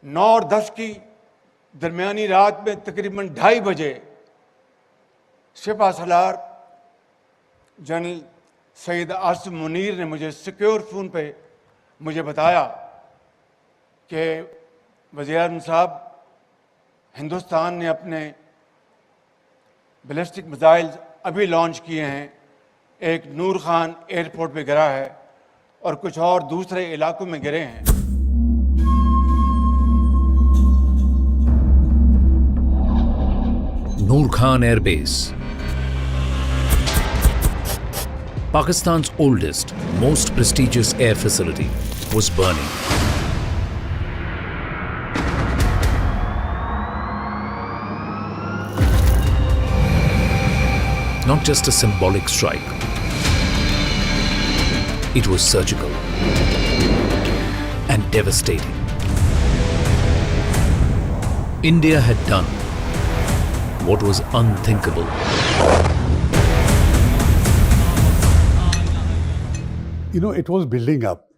9 और 10 की दरमियानी रात में तकरीबन 2:30 बजे सिपा सलार जनरल सैयद आसिम मुनीर ने मुझे सिक्योर फ़ोन पे मुझे बताया कि वज़ीर-ए-आज़म साहब, हिंदुस्तान ने अपने बैलिस्टिक मिसाइल अभी लॉन्च किए हैं, एक नूर खान एयरपोर्ट पे गिरा है और कुछ और दूसरे इलाकों में गिरे हैं। Noor Khan Air Base, Pakistan's oldest, most prestigious air facility, was burning. Not just a symbolic strike, it was surgical and devastating. India had done what was unthinkable. It was building up.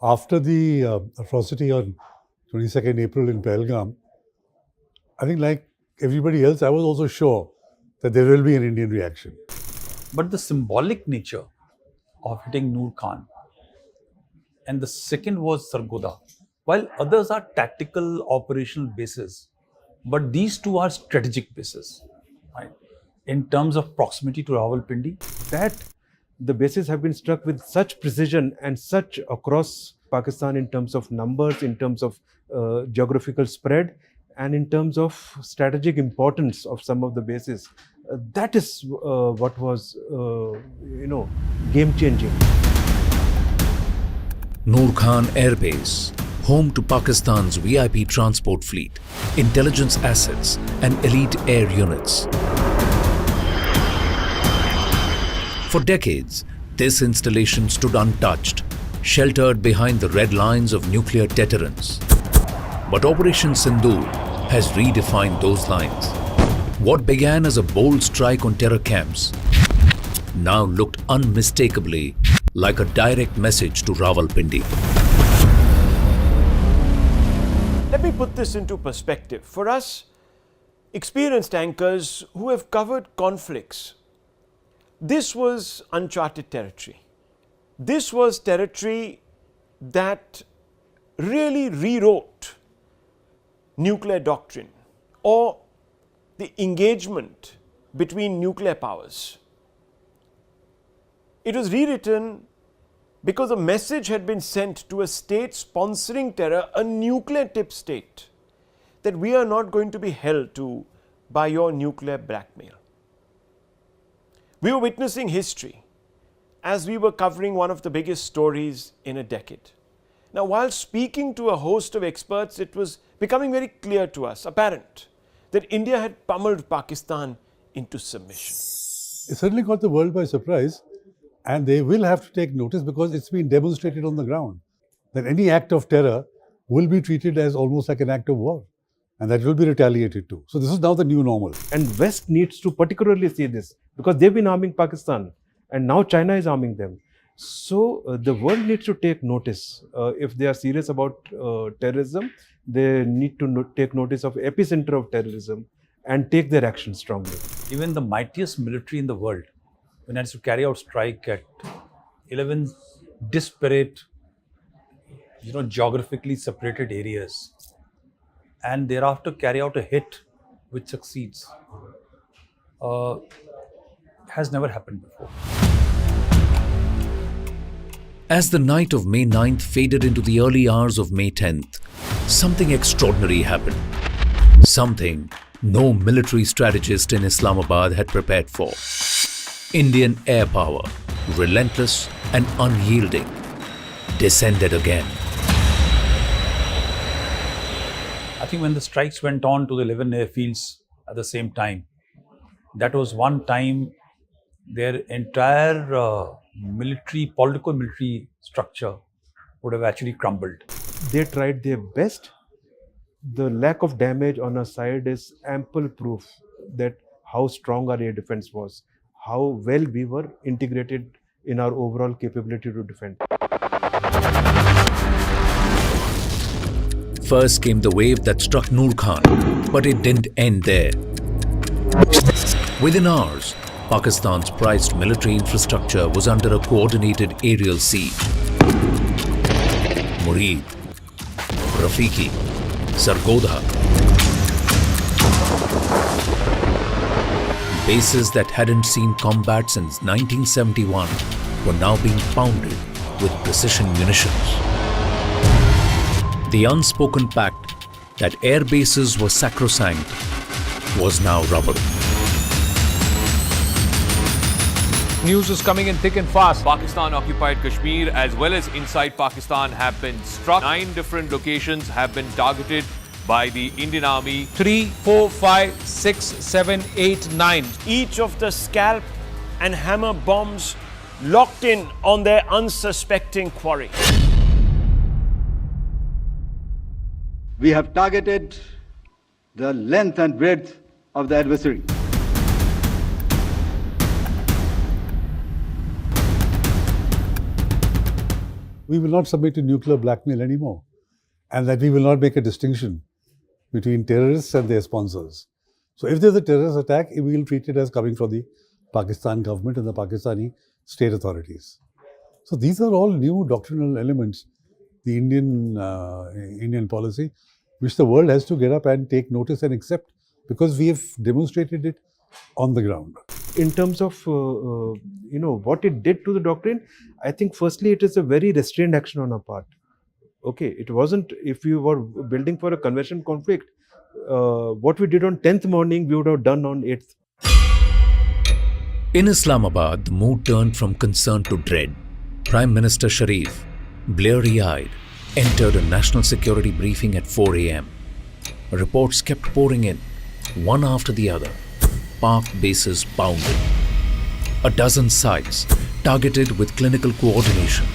After the atrocity on 22nd April in Pahalgam, I think like everybody else, I was also sure that there will be an Indian reaction. But the symbolic nature of hitting Noor Khan, and the second was Sargodha, while others are tactical operational bases, but these two are strategic bases, right? In terms of proximity to Rawalpindi, that the bases have been struck with such precision and such across Pakistan in terms of numbers, in terms of geographical spread, and in terms of strategic importance of some of the bases. That is what was, game-changing. Noor Khan Air Base, home to Pakistan's VIP transport fleet, intelligence assets and elite air units. For decades, this installation stood untouched, sheltered behind the red lines of nuclear deterrence. But Operation Sindoor has redefined those lines. What began as a bold strike on terror camps now looked unmistakably like a direct message to Rawalpindi. Let me put this into perspective. For us, experienced anchors who have covered conflicts, this was uncharted territory. This was territory that really rewrote nuclear doctrine or the engagement between nuclear powers. It was rewritten because a message had been sent to a state sponsoring terror, a nuclear tipped state, that we are not going to be held to by your nuclear blackmail. We were witnessing history as we were covering one of the biggest stories in a decade. Now, while speaking to a host of experts, it was becoming very clear to us, apparent, that India had pummeled Pakistan into submission. It certainly caught the world by surprise, and they will have to take notice because it's been demonstrated on the ground that any act of terror will be treated as almost like an act of war, and that will be retaliated to. So this is now the new normal. And West needs to particularly see this because they've been arming Pakistan and now China is arming them. So the world needs to take notice. If they are serious about terrorism, they need to take notice of epicenter of terrorism and take their action strongly. even the mightiest military in the world, when it has to carry out strike at 11 disparate, geographically separated areas, and thereafter carry out a hit which succeeds, has never happened before. As the night of May 9th faded into the early hours of May 10th, something extraordinary happened. Something no military strategist in Islamabad had prepared for. Indian air power, relentless and unyielding, descended again. I think when the strikes went on to the 11 airfields at the same time, that was one time their entire political military structure would have actually crumbled. They tried their best. The lack of damage on our side is ample proof that how strong our air defense was, how well we were integrated in our overall capability to defend. First came the wave that struck Noor Khan, but it didn't end there. Within hours, Pakistan's prized military infrastructure was under a coordinated aerial siege. Murid, Rafiqi, Sargodha. Bases that hadn't seen combat since 1971 were now being pounded with precision munitions. The unspoken pact that air bases were sacrosanct was now rubber. News is coming in thick and fast. Pakistan-occupied Kashmir as well as inside Pakistan have been struck. 9 different locations have been targeted by the Indian Army. 3, 4, 5, 6, 7, 8, 9. Each of the scalp and hammer bombs locked in on their unsuspecting quarry. We have targeted the length and breadth of the adversary. We will not submit to nuclear blackmail anymore, and that we will not make a distinction between terrorists and their sponsors. So if there's a terrorist attack, we will treat it as coming from the Pakistan government and the Pakistani state authorities. So these are all new doctrinal elements, the Indian policy, which the world has to get up and take notice and accept, because we have demonstrated it on the ground. In terms of what it did to the doctrine, I think firstly it is a very restrained action on our part. Okay, it wasn't, if we were building for a convention conflict, what we did on 10th morning, we would have done on 8th. In Islamabad, the mood turned from concern to dread. Prime Minister Sharif, bleary-eyed, entered a national security briefing at 4 a.m. Reports kept pouring in, one after the other. Pak bases pounded. A dozen sites targeted with clinical coordination.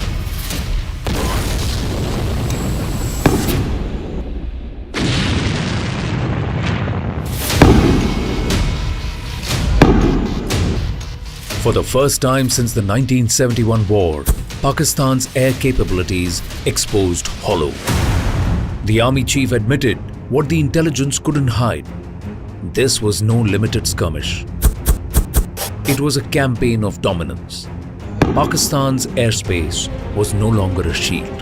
For the first time since the 1971 war, Pakistan's air capabilities exposed hollow. The army chief admitted what the intelligence couldn't hide. This was no limited skirmish. It was a campaign of dominance. Pakistan's airspace was no longer a shield.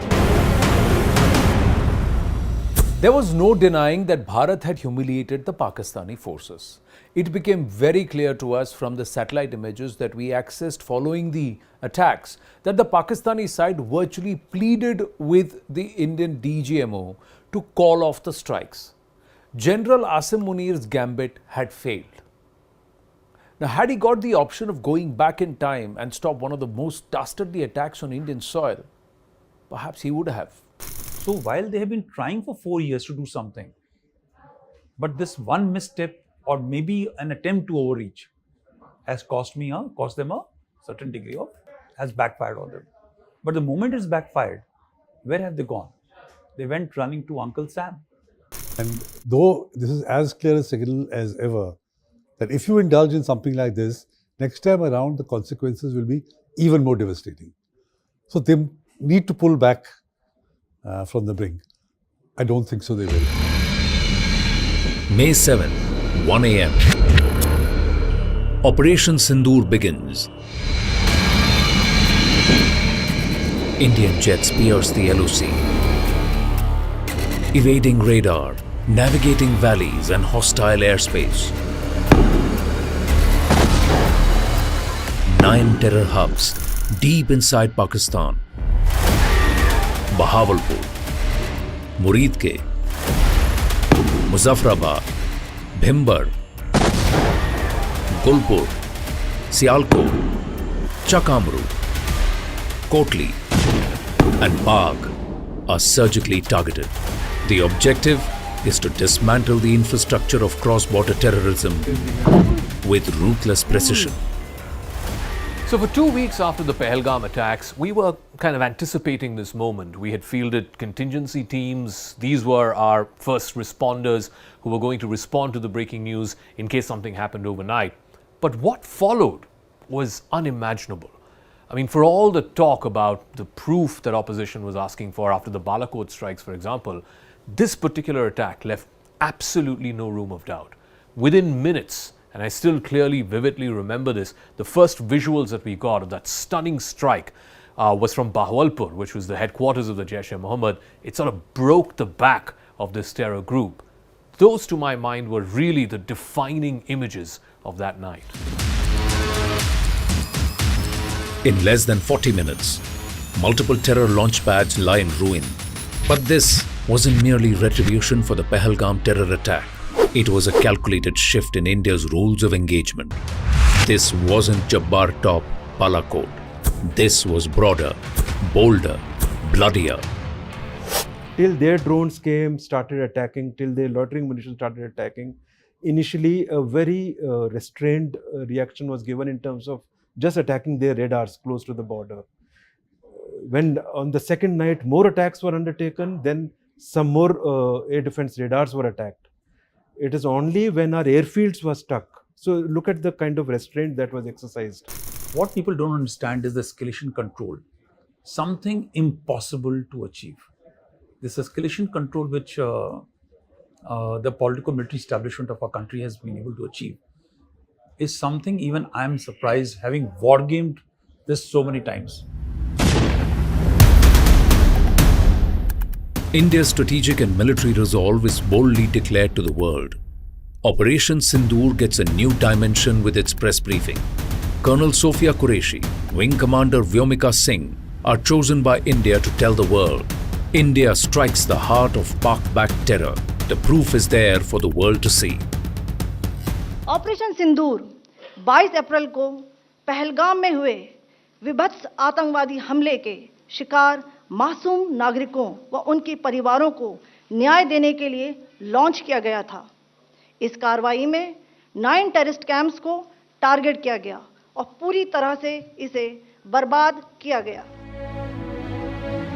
There was no denying that Bharat had humiliated the Pakistani forces. It became very clear to us from the satellite images that we accessed following the attacks that the Pakistani side virtually pleaded with the Indian DGMO to call off the strikes. General Asim Munir's gambit had failed. Now, had he got the option of going back in time and stop one of the most dastardly attacks on Indian soil, perhaps he would have. So while they have been trying for 4 years to do something, but this one misstep or maybe an attempt to overreach has cost them a certain degree of, has backfired on them. But the moment it's backfired, where have they gone? They went running to Uncle Sam. And though this is as clear a signal as ever, that if you indulge in something like this, next time around the consequences will be even more devastating. So they need to pull back from the brink. I don't think so they will. May 7, 1 a.m. Operation Sindoor begins. Indian jets pierce the LOC, evading radar, navigating valleys and hostile airspace. 9 terror hubs deep inside Pakistan. Bahawalpur, Murid, Muzaffarabad, Bhimbar, Gulpur, Sialkot, Chakamru, Kotli and Bagh are surgically targeted. The objective is to dismantle the infrastructure of cross-border terrorism with ruthless precision. So for 2 weeks after the Pahalgam attacks, we were kind of anticipating this moment. We had fielded contingency teams. These were our first responders who were going to respond to the breaking news in case something happened overnight. But what followed was unimaginable. I mean, for all the talk about the proof that opposition was asking for after the Balakot strikes, for example, This particular attack left absolutely no room of doubt. Within minutes, and I still clearly, vividly remember this, the first visuals that we got of that stunning strike was from Bahawalpur, which was the headquarters of the Jaish-e-Mohammed. It sort of broke the back of this terror group. Those, to my mind, were really the defining images of that night. In less than 40 minutes, multiple terror launch pads lie in ruin. But this wasn't merely retribution for the Pahalgam terror attack. It was a calculated shift in India's rules of engagement. This wasn't Jabbar Top Balakot. This was broader, bolder, bloodier. Till their drones came, started attacking, till their loitering munitions started attacking, initially a very restrained reaction was given in terms of just attacking their radars close to the border. When on the second night more attacks were undertaken, then some more air defense radars were attacked. It is only when our airfields were stuck. So look at the kind of restraint that was exercised. What people don't understand is the escalation control. Something impossible to achieve. This escalation control which the political military establishment of our country has been able to achieve is something even I am surprised, having war gamed this so many times. India's strategic and military resolve is boldly declared to the world. Operation Sindoor gets a new dimension with its press briefing. Colonel Sophia Qureshi, Wing Commander Vyomika Singh are chosen by India to tell the world, India strikes the heart of Pak-backed terror. The proof is there for the world to see. Operation Sindoor 22 अप्रैल को पहलगाम में हुए विभत्स आतंकवादी हमले के शिकार मासूम नागरिकों व उनके परिवारों को न्याय देने के लिए लॉन्च किया गया था। इस कार्रवाई में 9 टेररिस्ट कैंप्स को टारगेट किया गया और पूरी तरह से इसे बर्बाद किया गया।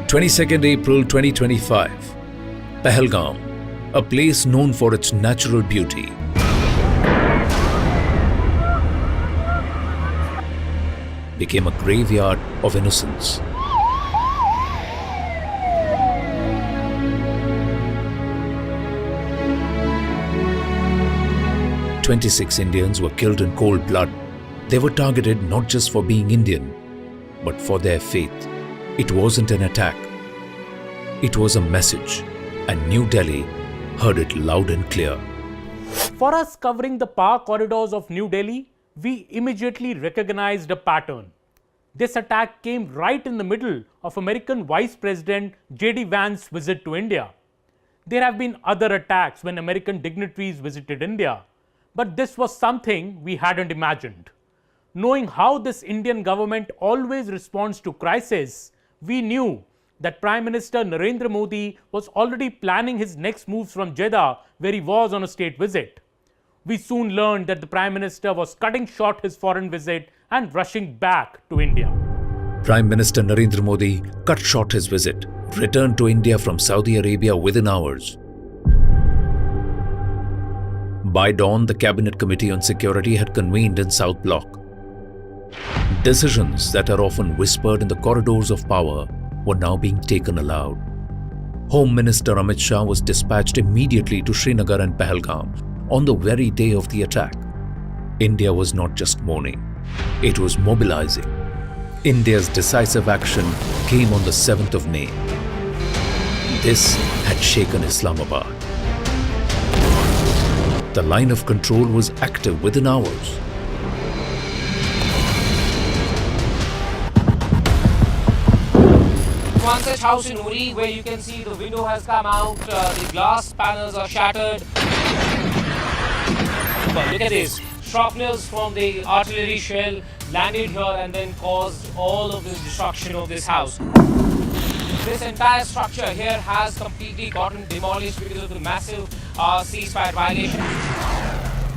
22nd April 2025, Pahalgam, a place known for its natural beauty, became a graveyard of innocence. "26 Indians were killed in cold blood. They were targeted not just for being Indian, but for their faith. It wasn't an attack. It was a message, and New Delhi heard it loud and clear." For us covering the power corridors of New Delhi, we immediately recognized a pattern. This attack came right in the middle of American Vice President J.D. Vance's visit to India. There have been other attacks when American dignitaries visited India, but this was something we hadn't imagined. Knowing how this Indian government always responds to crisis, we knew that Prime Minister Narendra Modi was already planning his next moves from Jeddah, where he was on a state visit. We soon learned that the Prime Minister was cutting short his foreign visit and rushing back to India. Prime Minister Narendra Modi cut short his visit, returned to India from Saudi Arabia within hours. By dawn, the Cabinet Committee on Security had convened in South Block. Decisions that are often whispered in the corridors of power were now being taken aloud. Home Minister Amit Shah was dispatched immediately to Srinagar and Pahalgam on the very day of the attack. India was not just mourning, it was mobilizing. India's decisive action came on the 7th of May. This had shaken Islamabad. The line of control was active within hours. One such house in Uri where you can see the window has come out, the glass panels are shattered. But look at this, shrapnels from the artillery shell landed here and then caused all of this destruction of this house. This entire structure here has completely gotten demolished because of the massive ceasefire violation.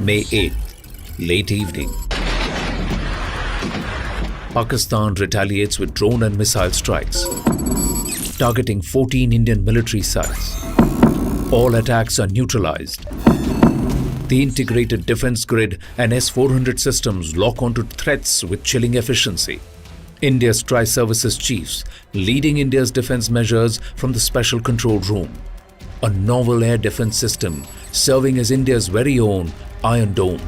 May 8th, late evening. Pakistan retaliates with drone and missile strikes, targeting 14 Indian military sites. All attacks are neutralized. The integrated defense grid and S-400 systems lock onto threats with chilling efficiency. India's tri-services chiefs leading India's defense measures from the special control room. a novel air defense system serving as India's very own Iron Dome.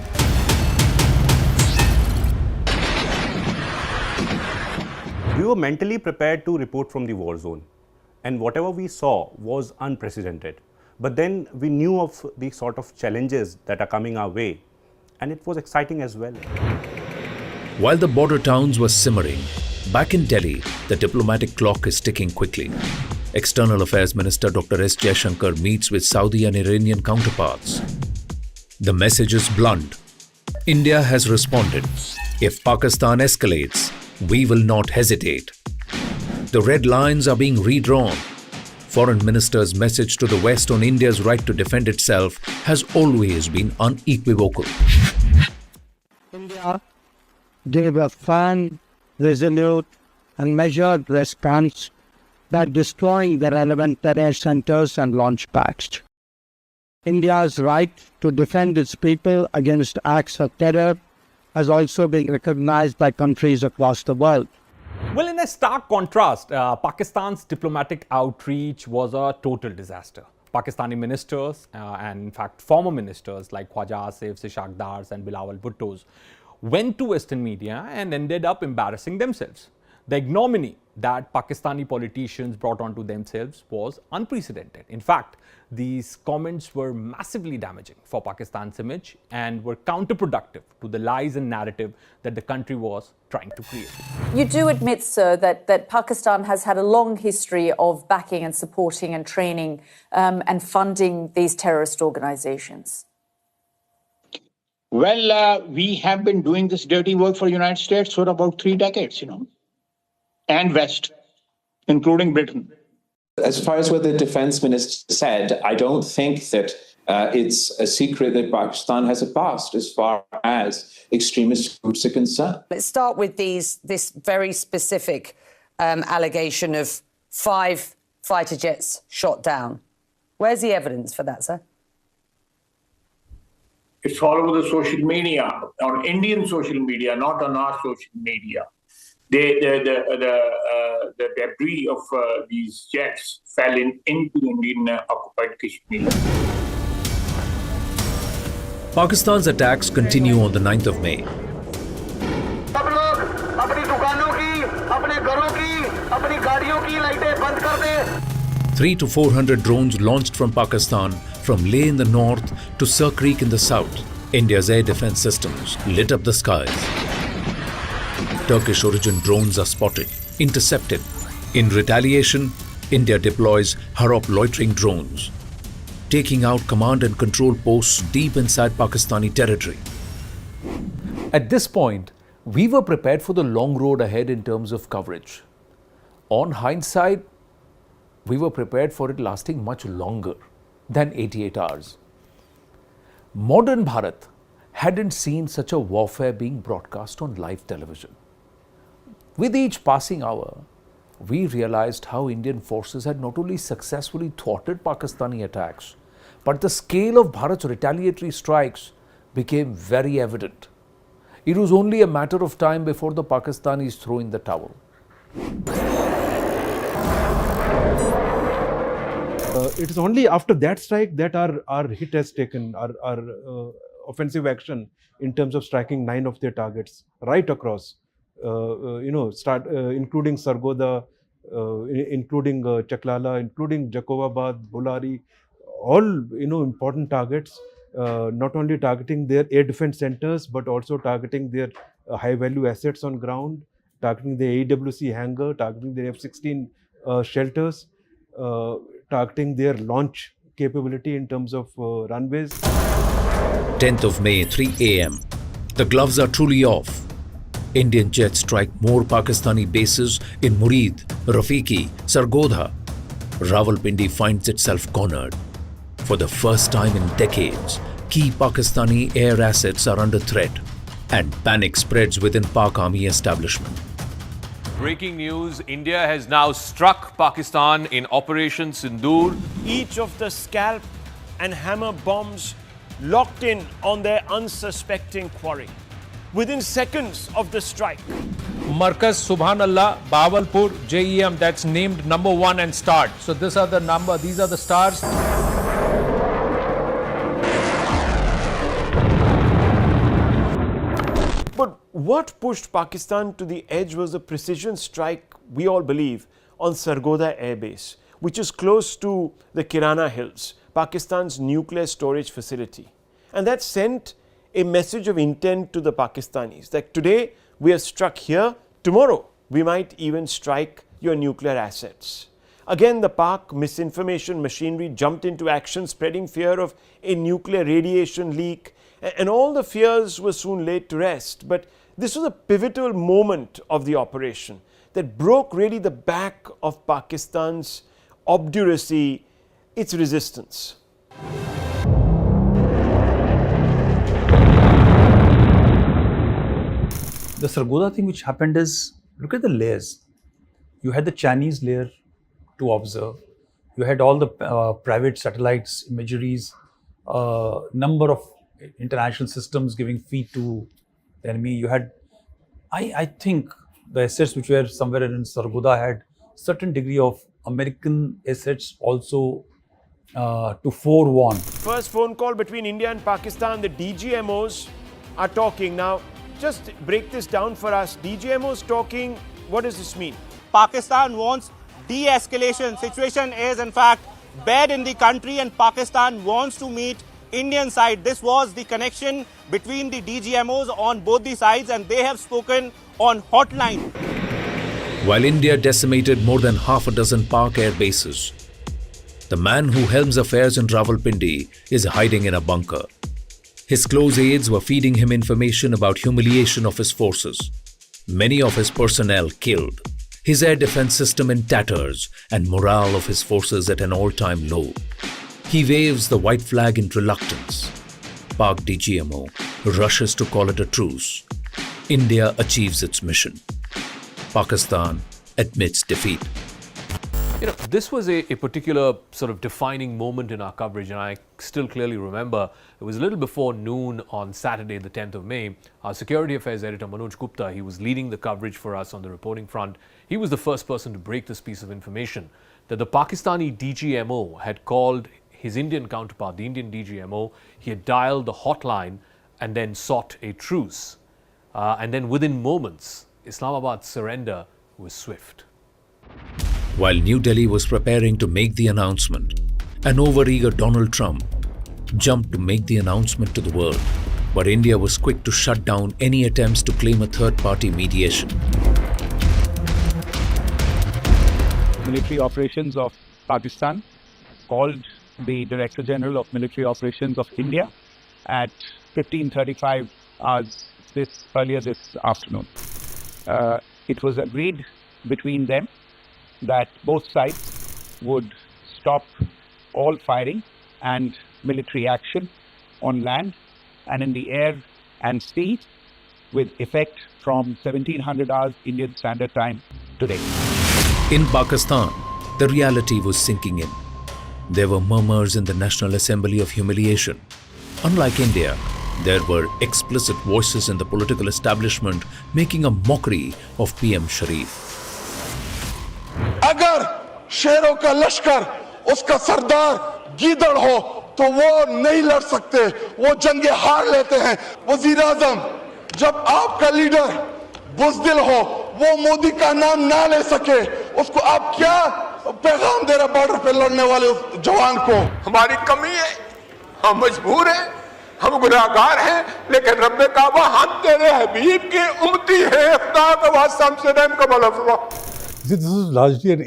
We were mentally prepared to report from the war zone, and whatever we saw was unprecedented. But then we knew of the sort of challenges that are coming our way, and it was exciting as well. While the border towns were simmering, back in Delhi, the diplomatic clock is ticking quickly. External Affairs Minister Dr. S. Jaishankar meets with Saudi and Iranian counterparts. The message is blunt. India has responded. If Pakistan escalates, we will not hesitate. The red lines are being redrawn. Foreign Minister's message to the West on India's right to defend itself has always been unequivocal. India gave a firm, resolute, and measured response that destroying the relevant terror centers and launch pads. India's right to defend its people against acts of terror has also been recognized by countries across the world. Well, in a stark contrast, Pakistan's diplomatic outreach was a total disaster. Pakistani ministers and in fact former ministers like Khwaja Asif, Sishakdars and Bilawal Bhuttos went to Western media and ended up embarrassing themselves. The ignominy that Pakistani politicians brought onto themselves was unprecedented. In fact, these comments were massively damaging for Pakistan's image and were counterproductive to the lies and narrative that the country was trying to create. You do admit, sir, that Pakistan has had a long history of backing and supporting and training and funding these terrorist organizations. Well, we have been doing this dirty work for the United States for about 3 decades, and West, including Britain. As far as what the defense minister said, I don't think that it's a secret that Pakistan has a past as far as extremist groups are concerned. Let's start with this very specific allegation of 5 fighter jets shot down. Where's the evidence for that, sir? It's all over the social media, on Indian social media, not on our social media. The debris of these jets fell into Indian occupied Kashmir. Pakistan's attacks continue on the 9th of May. 300 to 400 drones launched from Pakistan from Leh in the north to Sir Creek in the south. India's air defense systems lit up the skies. Turkish origin drones are spotted, intercepted. In retaliation, India deploys Harop loitering drones, taking out command and control posts deep inside Pakistani territory. At this point, we were prepared for the long road ahead in terms of coverage. On hindsight, we were prepared for it lasting much longer than 88 hours. Modern Bharat hadn't seen such a warfare being broadcast on live television. With each passing hour, we realized how Indian forces had not only successfully thwarted Pakistani attacks, but the scale of Bharat's retaliatory strikes became very evident. It was only a matter of time before the Pakistanis threw in the towel. It is only after that strike that our hit has taken, our offensive action in terms of striking 9 of their targets right across. Including Sargodha, including Chaklala, including Jakovabad, Bulari, all important targets. Not only targeting their air defense centers, but also targeting their high-value assets on ground, targeting the AWC hangar, targeting their F-16 shelters, targeting their launch capability in terms of runways. 10th of May, 3 a.m. The gloves are truly off. Indian jets strike more Pakistani bases in Murid, Rafiqi, Sargodha. Rawalpindi finds itself cornered. For the first time in decades, key Pakistani air assets are under threat, and panic spreads within Pak Army establishment. Breaking news, India has now struck Pakistan in Operation Sindoor. Each of the scalp and hammer bombs locked in on their unsuspecting quarry. Within seconds of the strike, Markaz Subhanallah, Bahawalpur, JEM, that's named number 1 and starred. So these are the stars. what pushed Pakistan to the edge was a precision strike, we all believe, on Sargodha Air Base, which is close to the Kirana Hills, Pakistan's nuclear storage facility. And that sent a message of intent to the Pakistanis that today we are struck here, tomorrow we might even strike your nuclear assets. Again, the Pak misinformation machinery jumped into action, spreading fear of a nuclear radiation leak, and all the fears were soon laid to rest. But this was a pivotal moment of the operation that broke really the back of Pakistan's obduracy, its resistance. The Sargodha thing which happened is, look at the layers. You had the Chinese layer to observe. You had all the private satellites, imageries, number of international systems giving feed to the enemy. You had, I think, the assets which were somewhere in Sargodha had certain degree of American assets also to forewarn. First phone call between India and Pakistan, the DGMOs are talking. Now, just break this down for us. DGMOs talking, what does this mean? Pakistan wants de-escalation. Situation is in fact bad in the country and Pakistan wants to meet Indian side. This was the connection between the DGMOs on both the sides and they have spoken on hotline. While India decimated more than half a dozen Pak air bases, the man who helms affairs in Rawalpindi is hiding in a bunker. His close aides were feeding him information about humiliation of his forces. Many of his personnel killed, his air defense system in tatters, and morale of his forces at an all-time low. He waves the white flag in reluctance. Pak DGMO rushes to call it a truce. India achieves its mission. Pakistan admits defeat. You know, this was a particular sort of defining moment in our coverage, and I still clearly remember it was a little before noon on Saturday, the 10th of May. Our Security Affairs editor, Manoj Gupta, he was leading the coverage for us on the reporting front. He was the first person to break this piece of information that the Pakistani DGMO had called his Indian counterpart, the Indian DGMO. He had dialed the hotline and then sought a truce. And then within moments, Islamabad's surrender was swift. While New Delhi was preparing to make the announcement, an overeager Donald Trump jumped to make the announcement to the world. But India was quick to shut down any attempts to claim a third-party mediation. Military operations of Pakistan called the Director General of Military Operations of India at 15:35 hours earlier this afternoon. It was agreed between them that both sides would stop all firing and military action on land and in the air and sea with effect from 1700 hours Indian Standard Time today. In Pakistan, the reality was sinking in. There were murmurs in the National Assembly of humiliation. Unlike India, there were explicit voices in the political establishment making a mockery of PM Sharif. अगर शेरों का लश्कर उसका सरदार गीदड़ हो तो वो नहीं लड़ सकते, वो जंगे हार लेते हैं। वजीर आजम, जब आपका लीडर बुज़दिल हो, वो मोदी का नाम ना ले सके, उसको आप क्या पैगाम दे रहे बॉर्डर पे लड़ने वाले उस जवान को? हमारी कमी है, हम मजबूर हैं, हम गुनाहगार हैं, लेकिन रब्बे काबा हम तेरे हबीब की उम्मती है, खुदा का वास्ता हमसे रहम का मौला फरमा। This is largely an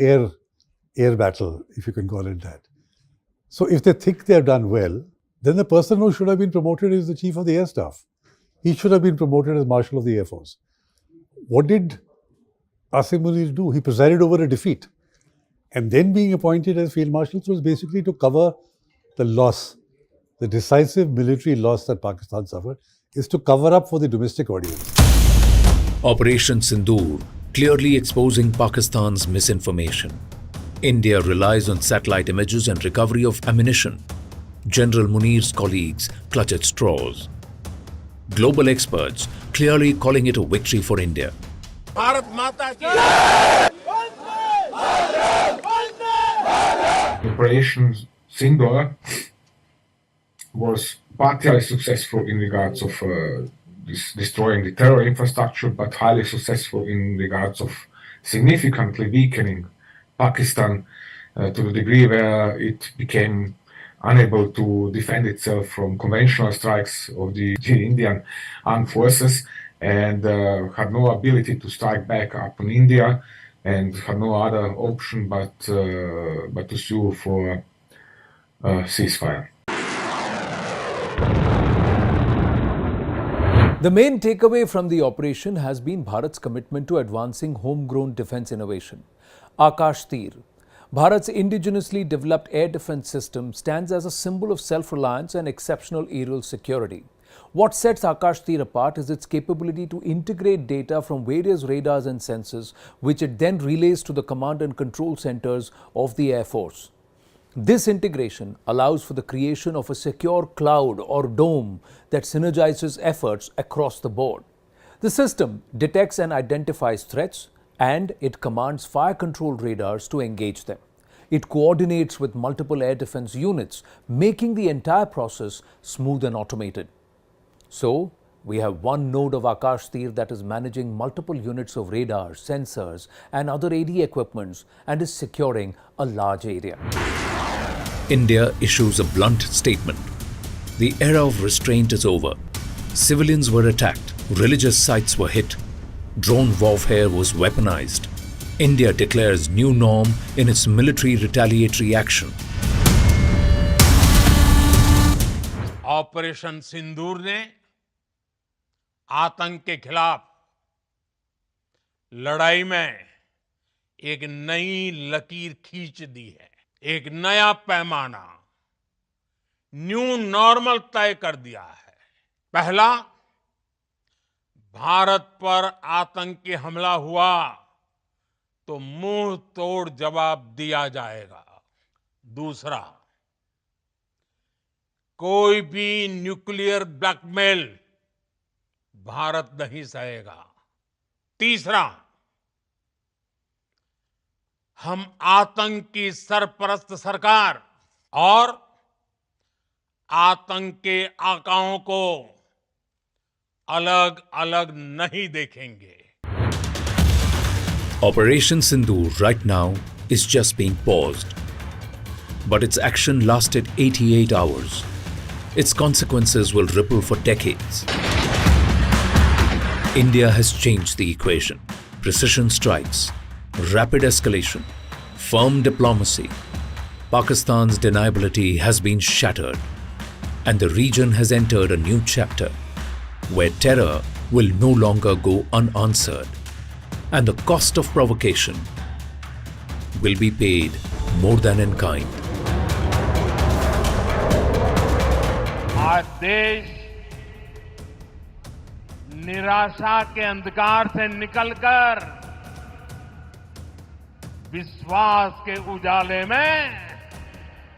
air battle, if you can call it that. So if they think they have done well, then the person who should have been promoted is the Chief of the Air Staff. He should have been promoted as Marshal of the Air Force. What did Asim Munir do? He presided over a defeat. And then being appointed as Field Marshal was basically to cover the loss, the decisive military loss that Pakistan suffered, is to cover up for the domestic audience. Operation Sindoor, clearly exposing Pakistan's misinformation. India relies on satellite images and recovery of ammunition. General Munir's colleagues clutch at straws. Global experts clearly calling it a victory for India. Bharat माता की Operation Sindoor was partly successful in regards of destroying the terror infrastructure, but highly successful in regards of significantly weakening Pakistan to the degree where it became unable to defend itself from conventional strikes of the Indian armed forces, and had no ability to strike back upon India, and had no other option but to sue for ceasefire. The main takeaway from the operation has been Bharat's commitment to advancing homegrown defense innovation. Akash Tir, Bharat's indigenously developed air defense system, stands as a symbol of self-reliance and exceptional aerial security. What sets Akash Tir apart is its capability to integrate data from various radars and sensors, which it then relays to the command and control centers of the Air Force. This integration allows for the creation of a secure cloud or dome that synergizes efforts across the board. The system detects and identifies threats, and it commands fire control radars to engage them. It coordinates with multiple air defense units, making the entire process smooth and automated. So, we have one node of Akash Tir that is managing multiple units of radars, sensors and other AD equipments and is securing a large area. India issues a blunt statement. The era of restraint is over. Civilians were attacked, religious sites were hit, drone warfare was weaponized. India declares new norm in its military retaliatory action. Operation Sindoor ने आतंक के खिलाफ लड़ाई में एक नई लकीर खींच दी है, एक नया पैमाना, न्यू नॉर्मल तय कर दिया है। पहला, भारत पर आतंकी हमला हुआ तो मुंह तोड़ जवाब दिया जाएगा। दूसरा, कोई भी न्यूक्लियर ब्लैकमेल भारत नहीं सहेगा। तीसरा, हम आतंक की सरपरस्त सरकार और आतंक के आकाओं को अलग अलग नहीं देखेंगे। Operation Sindoor right now is just being paused. But its action lasted 88 hours. Its consequences will ripple for decades. India has changed the equation. Precision strikes, rapid escalation, firm diplomacy. Pakistan's deniability has been shattered, and the region has entered a new chapter where terror will no longer go unanswered, and the cost of provocation will be paid more than in kind. आज देश निराशा के अंधकार से निकलकर विश्वास के उजाले में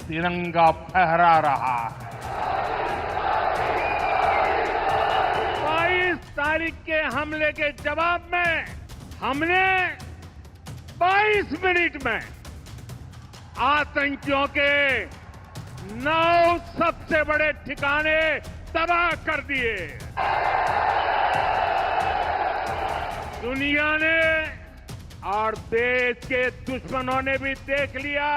तिरंगा फहरा रहा है। 22 तारीख के हमले के जवाब में हमने 22 मिनट में आतंकियों के 9 सबसे बड़े ठिकाने तबाह कर दिए। दुनिया ने और देश के दुश्मनों ने भी देख लिया,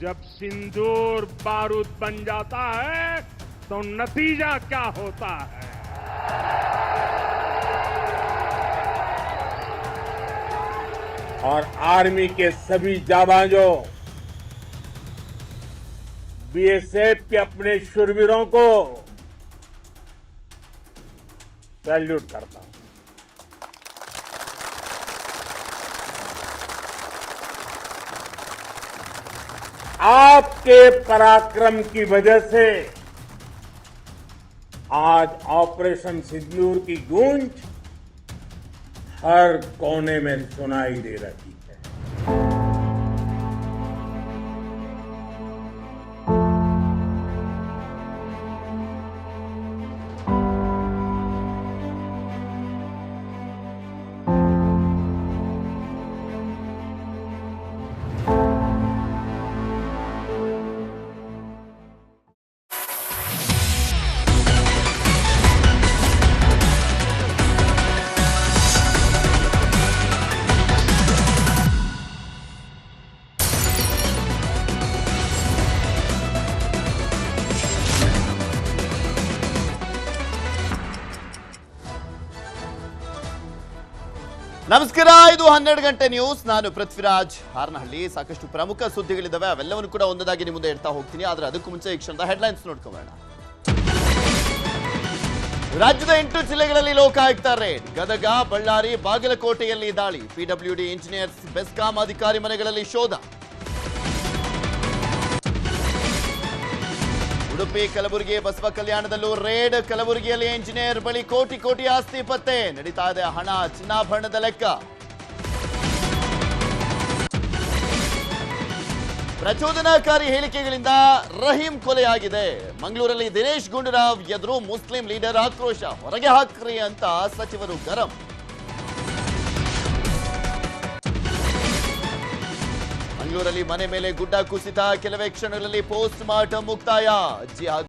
जब सिंदूर बारूद बन जाता है तो नतीजा क्या होता है। और आर्मी के सभी जाबाजों, बीएसएफ के अपने शूरवीरों को सैल्यूट करता हूं। आपके पराक्रम की वजह से आज ऑपरेशन सिंदूर की गूंज हर कोने में सुनाई दे रही है। ನಮಸ್ಕಾರ, ಇದು 12 ಗಂಟೆ ನ್ಯೂಸ್. ನಾನು ಪೃಥ್ವಿರಾಜ್ ಹಾರನಹಳ್ಳಿ. ಸಾಕಷ್ಟು ಪ್ರಮುಖ ಸುದ್ದಿಗಳಿದ್ದಾವೆ, ಅವೆಲ್ಲವನ್ನು ಕೂಡ ಒಂದೊಂದಾಗಿ ನಿಮ್ಮ ಮುಂದೆ ಇಡ್ತಾ ಹೋಗ್ತೀನಿ. ಆದರೆ ಅದಕ್ಕೂ ಮುಂಚೆ ಈ ಕ್ಷಣದ ಹೆಡ್ಲೈನ್ಸ್ ನೋಡ್ಕೊಳ್ಳೋಣ. ರಾಜ್ಯದ 8 ಜಿಲ್ಲೆಗಳಲ್ಲಿ ಲೋಕಾಯುಕ್ತ ರೇಡ್. ಗದಗ, ಬಳ್ಳಾರಿ, ಬಾಗಲಕೋಟೆಯಲ್ಲಿ ದಾಳಿ. ಪಿಡಬ್ಲ್ಯೂಡಿ ಇಂಜಿನಿಯರ್ಸ್, ಬೆಸ್ಕಾಂ ಅಧಿಕಾರಿ ಮನೆಗಳಲ್ಲಿ ಶೋಧ. ಉಡುಪಿ, ಕಲಬುರಗಿ, ಬಸವ ಕಲ್ಯಾಣದಲ್ಲೂ ರೇಡ್. ಕಲಬುರಗಿಯಲ್ಲಿ ಇಂಜಿನಿಯರ್ ಬಳಿ ಕೋಟಿ ಆಸ್ತಿ ಪತ್ತೆ. ನಡೀತಾ ಇದೆ ಹಣ ಚಿನ್ನಾಭರಣದ ಲೆಕ್ಕ. ಪ್ರಚೋದನಾಕಾರಿ ಹೇಳಿಕೆಗಳಿಂದ ರಹೀಂ ಕೊಲೆಯಾಗಿದೆ. ಮಂಗಳೂರಲ್ಲಿ ದಿನೇಶ್ ಗುಂಡೂರಾವ್ ಎದುರು ಮುಸ್ಲಿಂ ಲೀಡರ್ ಆಕ್ರೋಶ. ಹೊರಗೆ ಹಾಕ್ರಿ ಅಂತ ಸಚಿವರು ಗರಂ. ಮಂಗಳೂರಲ್ಲಿ ಮನೆ ಮೇಲೆ ಗುಡ್ಡ ಕುಸಿತ. ಕೆಲವೇ ಕ್ಷಣಗಳಲ್ಲಿ ಪೋಸ್ಟ್ ಮಾರ್ಟಂ ಮುಕ್ತಾಯ. ಅಜ್ಜಿ